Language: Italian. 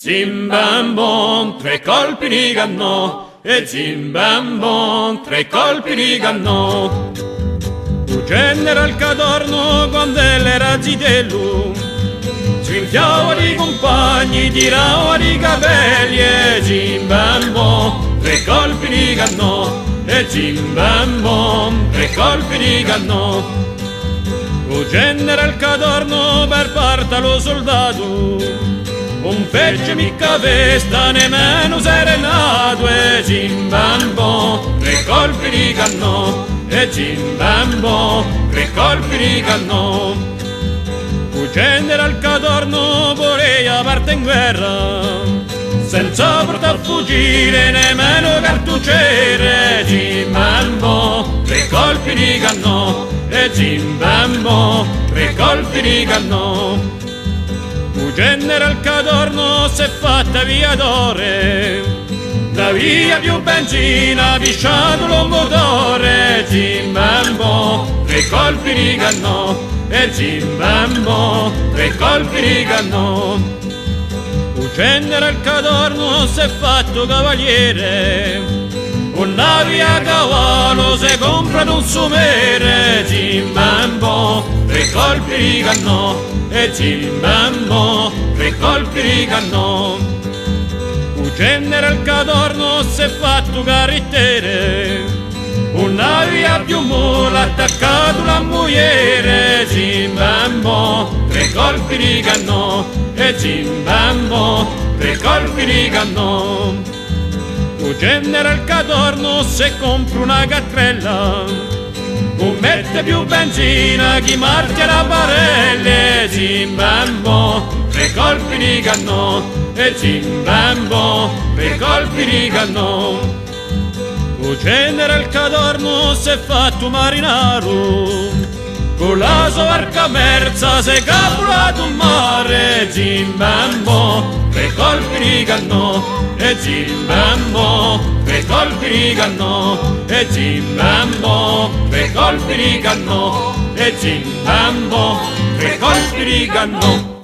Zimbambon, tre colpi di cannò, e zimbambon, tre colpi di cannò. Tu general Cadorno con delle razzi dell'u, sfinfiava di compagni, tirava di capelli, e zimbambon, tre colpi di cannò, e zimbambon, tre colpi di cannò. Tu general Cadorno per parte lo soldato, un fece mica festa nemmeno serenato, e zimbambo, tre colpi di cannò, e zimbambo, tre colpi di cannò. Un general Cadorno voleva parte in guerra, senza portar fucile nemmeno cartucciere, zimbambo, tre colpi di cannò, e zimbambo, tre colpi di cannò. Un general Cadorno s'è fatta viatore, la via più benzina, pisciato lo motore, zimbambo, tre colpi di cannò, e zimbambo, tre colpi di cannò. Un general Cadorno s'è fatto cavaliere, una via a cavallo se compra un sumere, zimbambo, tre colpi di cannò, e zimbambo, tre colpi di cannò. Un general Cadorno s'è fatto carrettere, una via più mula attaccato la moglie, zimbambo, tre colpi di cannò, e zimbambo, tre colpi di cannò. Un general Cadorno se compra una catrella, non mette più benzina, chi marcia la barella, zimbambo, tre colpi di cannò, e zimbambo, tre colpi di cannò. Un general Cadorno s'è fatto marinaro, con la sua barca merza si è capulato un mare, zimbambo, tre colpi di cannò, e zimbambo, tre colpi di cannò, e zimbambo, tre colpi di cannò, e zimbambo, tre colpi di cannò.